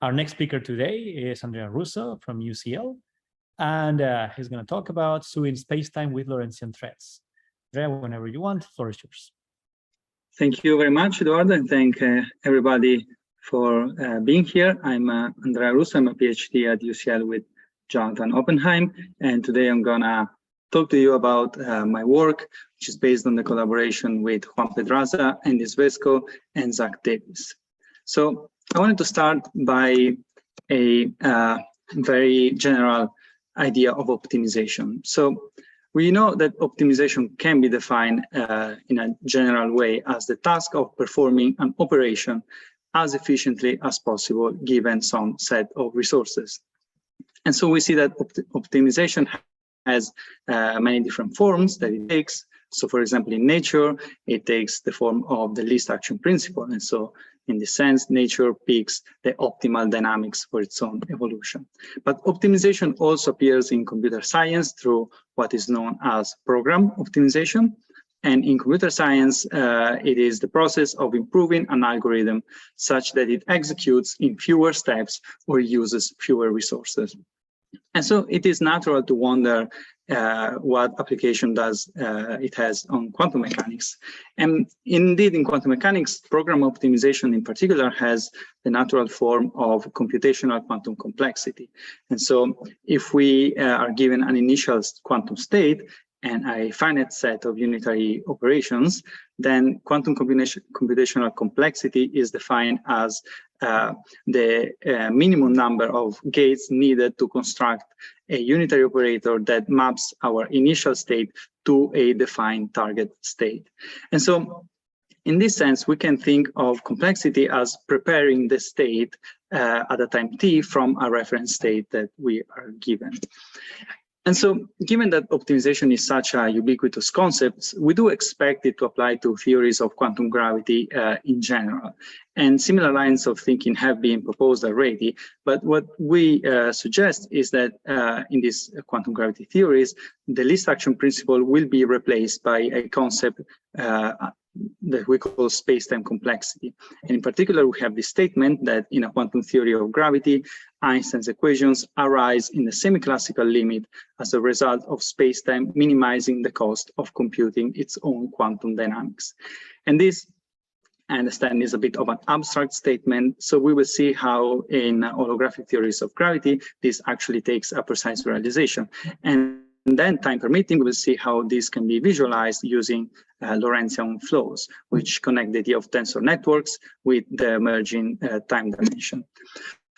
Our next speaker today is Andrea Russo from UCL, and he's going to talk about suing spacetime with Lorentzian threads. Andrea, whenever you want, the floor is yours. Thank you very much, Eduardo, and thank everybody for being here. I'm Andrea Russo. I'm a PhD at UCL with Jonathan Oppenheim, and today I'm gonna talk to you about my work, which is based on the collaboration with Juan Pedraza, Andy Vesco, and Zach Davis. So I wanted to start by a very general idea of optimization. So we know that optimization can be defined in a general way as the task of performing an operation as efficiently as possible given some set of resources. And so we see that optimization has many different forms that it takes. So for example, in nature, it takes the form of the least action principle. And so in this sense, nature picks the optimal dynamics for its own evolution. But optimization also appears in computer science through what is known as program optimization. And in computer science, it is the process of improving an algorithm such that it executes in fewer steps or uses fewer resources. And so it is natural to wonder what application does it has on quantum mechanics. And indeed, in quantum mechanics, program optimization in particular has the natural form of computational quantum complexity. And so if we are given an initial quantum state and a finite set of unitary operations, then quantum computational complexity is defined as the minimum number of gates needed to construct a unitary operator that maps our initial state to a defined target state. And so in this sense, we can think of complexity as preparing the state at a time t from a reference state that we are given. And so, given that optimization is such a ubiquitous concept, we do expect it to apply to theories of quantum gravity in general. And similar lines of thinking have been proposed already. But what we suggest is that in these quantum gravity theories, the least action principle will be replaced by a concept that we call space-time complexity. And in particular, we have this statement that in a quantum theory of gravity, Einstein's equations arise in the semi-classical limit as a result of space-time minimizing the cost of computing its own quantum dynamics. And this, I understand, is a bit of an abstract statement. So we will see how in holographic theories of gravity, this actually takes a precise realization. And then, time permitting, we will see how this can be visualized using Lorentzian flows, which connect the idea of tensor networks with the emerging time dimension.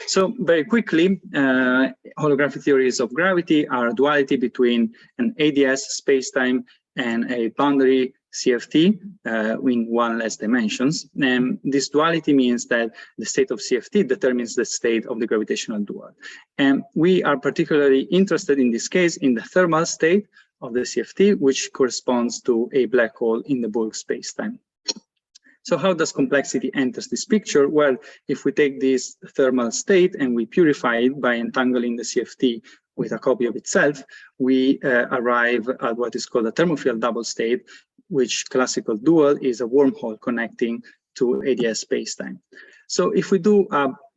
So very quickly, holographic theories of gravity are a duality between an ADS spacetime and a boundary CFT in one less dimensions. And this duality means that the state of CFT determines the state of the gravitational dual. And we are particularly interested in this case in the thermal state of the CFT, which corresponds to a black hole in the bulk spacetime. So how does complexity enter this picture? Well, if we take this thermal state and we purify it by entangling the CFT with a copy of itself, we arrive at what is called a thermofield double state, which classical dual is a wormhole connecting to ADS spacetime. So if we do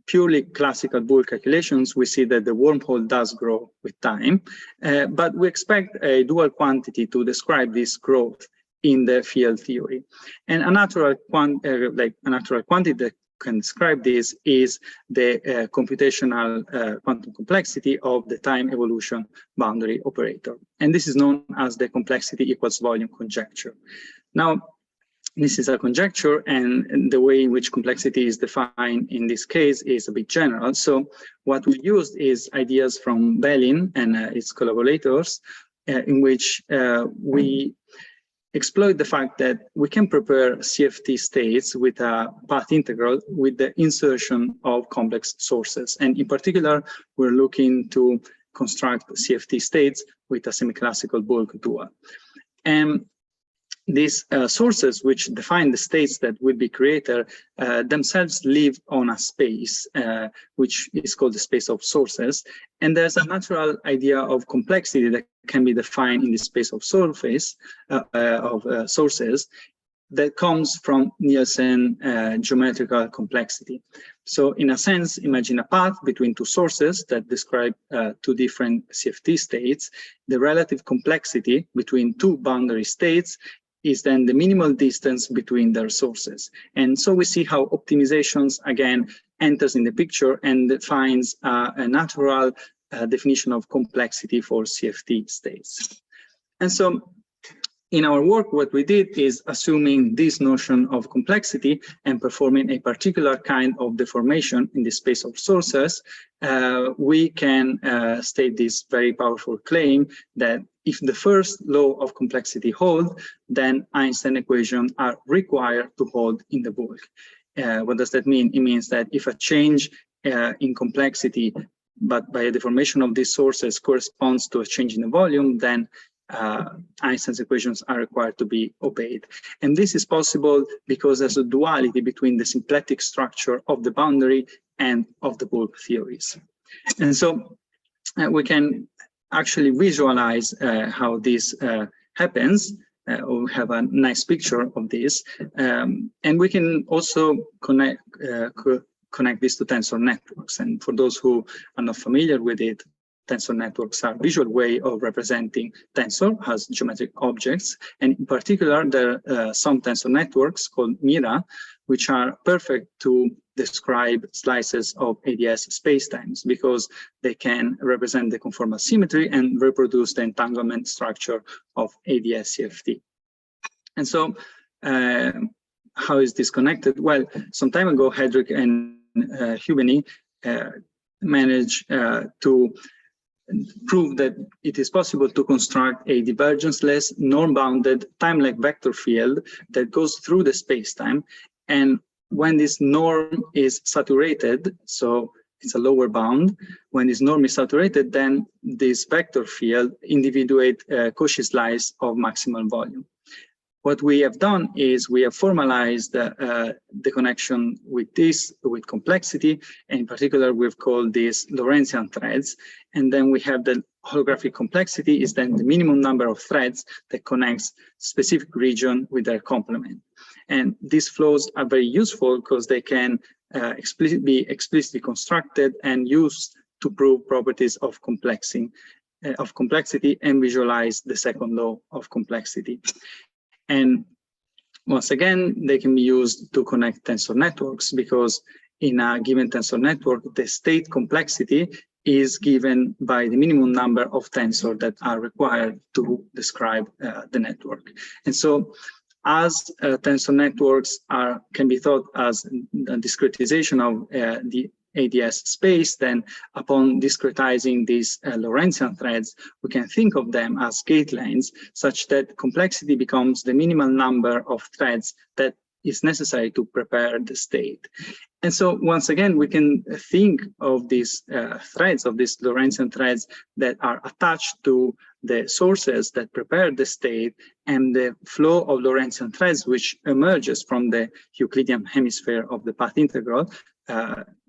purely classical Boole calculations, we see that the wormhole does grow with time, but we expect a dual quantity to describe this growth in the field theory. And a natural quantity that can describe this is the computational quantum complexity of the time evolution boundary operator. And this is known as the complexity equals volume conjecture. Now, this is a conjecture, and the way in which complexity is defined in this case is a bit general. So what we used is ideas from Bellin and its collaborators, in which we exploit the fact that we can prepare CFT states with a path integral with the insertion of complex sources. And in particular, we're looking to construct CFT states with a semi-classical bulk dual. And these sources, which define the states that will be created, themselves live on a space, which is called the space of sources. And there's a natural idea of complexity that can be defined in the space of sources that comes from Nielsen geometrical complexity. So in a sense, imagine a path between two sources that describe two different CFT states. The relative complexity between two boundary states is then the minimal distance between their sources. And so we see how optimizations, again, enters in the picture and defines a natural definition of complexity for CFT states. And so in our work, what we did is assuming this notion of complexity and performing a particular kind of deformation in the space of sources, we can state this very powerful claim that if the first law of complexity holds, then Einstein equations are required to hold in the bulk. What does that mean? It means that if a change in complexity, but by a deformation of these sources corresponds to a change in the volume, then Einstein's equations are required to be obeyed. And this is possible because there's a duality between the symplectic structure of the boundary and of the bulk theories. And so we can actually visualize how this happens. We have a nice picture of this. And we can also connect this to tensor networks. And for those who are not familiar with it, tensor networks are a visual way of representing tensor as geometric objects. And in particular, there are some tensor networks called MIRA, which are perfect to describe slices of ADS spacetimes because they can represent the conformal symmetry and reproduce the entanglement structure of ADS CFT. And so how is this connected? Well, some time ago, Hedrick and Hubeny managed to prove that it is possible to construct a divergence-less, norm-bounded, time-like vector field that goes through the space-time. And when this norm is saturated, so it's a lower bound, when this norm is saturated, then this vector field individuate Cauchy slice of maximal volume. What we have done is we have formalized the connection with complexity, and in particular, we've called this Lorentzian threads. And then we have the holographic complexity is then the minimum number of threads that connects specific region with their complement. And these flows are very useful because they can be explicitly constructed and used to prove properties of complexity and visualize the second law of complexity. And once again, they can be used to connect tensor networks because in a given tensor network, the state complexity is given by the minimum number of tensors that are required to describe the network. And so as tensor networks can be thought as a discretization of the ADS space, then upon discretizing these Lorentzian threads, we can think of them as gate lines such that complexity becomes the minimal number of threads that is necessary to prepare the state. And so once again, we can think of these threads, of these Lorentzian threads that are attached to the sources that prepare the state and the flow of Lorentzian threads, which emerges from the Euclidean hemisphere of the path integral.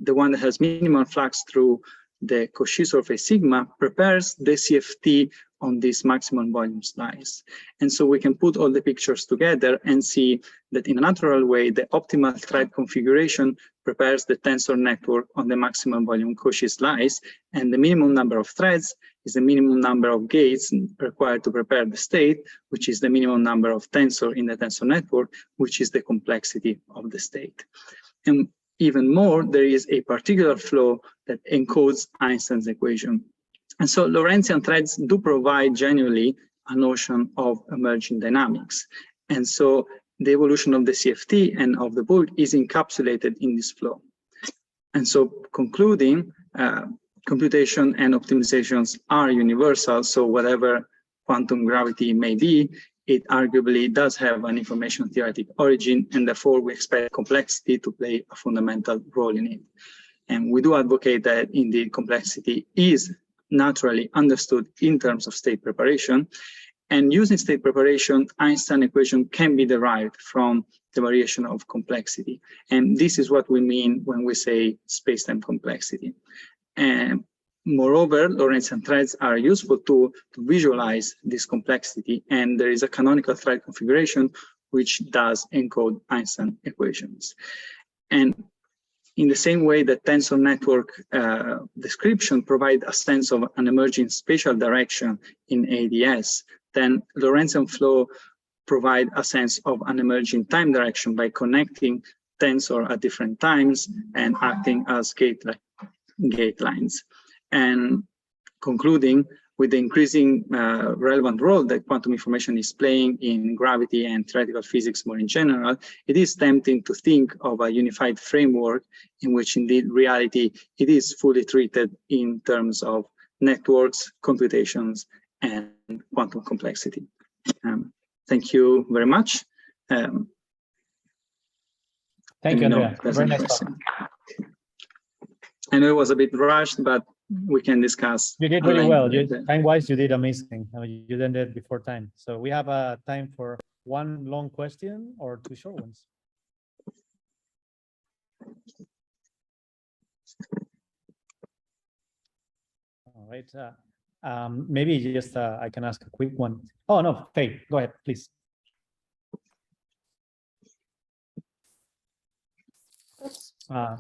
The one that has minimal flux through the Cauchy surface sigma prepares the CFT on this maximum volume slice. And so we can put all the pictures together and see that in a natural way, the optimal thread configuration prepares the tensor network on the maximum volume Cauchy slice, and the minimum number of threads is the minimum number of gates required to prepare the state, which is the minimum number of tensor in the tensor network, which is the complexity of the state. And even more, there is a particular flow that encodes Einstein's equation. And so Lorentzian threads do provide genuinely a notion of emerging dynamics. And so the evolution of the CFT and of the bulk is encapsulated in this flow. And so concluding, computation and optimizations are universal. So whatever quantum gravity may be, it arguably does have an information theoretic origin, and therefore we expect complexity to play a fundamental role in it. And we do advocate that indeed complexity is naturally understood in terms of state preparation. And using state preparation, Einstein equation can be derived from the variation of complexity. And this is what we mean when we say spacetime complexity. And moreover, Lorentzian threads are useful to visualize this complexity. And there is a canonical thread configuration which does encode Einstein equations. And in the same way that tensor network description provide a sense of an emerging spatial direction in ADS, then Lorentzian flow provide a sense of an emerging time direction by connecting tensor at different times and acting as gate lines. And concluding, with the increasing relevant role that quantum information is playing in gravity and theoretical physics more in general, it is tempting to think of a unified framework in which indeed reality, it is fully treated in terms of networks, computations, and quantum complexity. Thank you very much. Thank you, Andrea. Very nice talk. I know it was a bit rushed, but we can discuss. You did really well. Time-wise, you did amazing. You ended before time. So we have time for one long question or two short ones. All right. Maybe just I can ask a quick one. Oh, no, Faye, go ahead, please.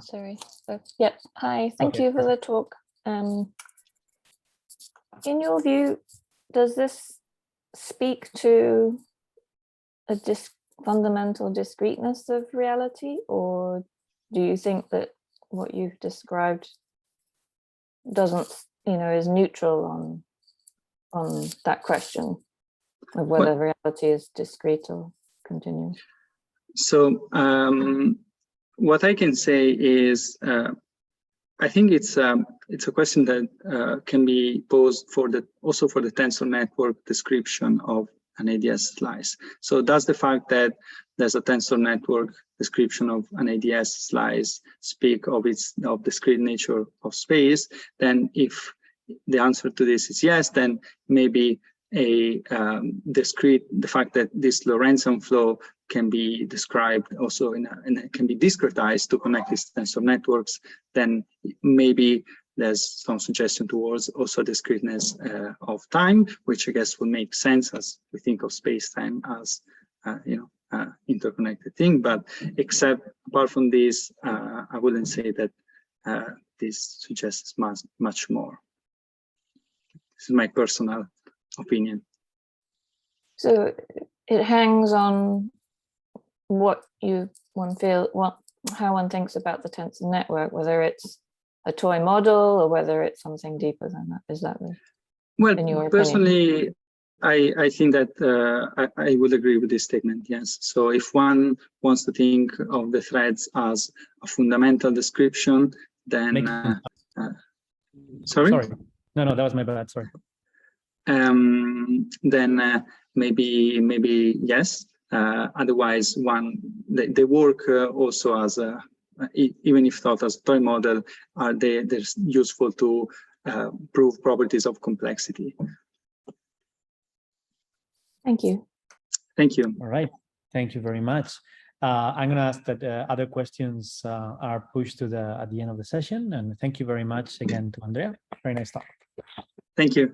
Sorry. Yeah. Hi. Thank you for the talk. In your view, does this speak to a fundamental discreteness of reality, or do you think that what you've described doesn't, is neutral on that question of whether reality is discrete or continuous? So what I can say is, I think it's a question that can be posed also for the tensor network description of an ADS slice. So does the fact that there's a tensor network description of an ADS slice speak of of discrete nature of space? Then if the answer to this is yes, then maybe the fact that this Lorentzian flow can be described also and can be discretized to connect these tensor networks, then maybe there's some suggestion towards also discreteness of time, which I guess would make sense as we think of space-time as interconnected thing. But apart from this, I wouldn't say that this suggests much more. This is my personal opinion. So it hangs on how one thinks about the tensor network, whether it's a toy model or whether it's something deeper than that. Is that in your personally opinion? I think that I would agree with this statement, yes. So if one wants to think of the threads as a fundamental description, then sorry? No, that was my bad, sorry. Then maybe yes. Otherwise, they work also as even if thought as a toy model, they're useful to prove properties of complexity. Thank you. Thank you. All right. Thank you very much. I'm going to ask that other questions are pushed to at the end of the session. And thank you very much again to Andrea. Very nice talk. Thank you.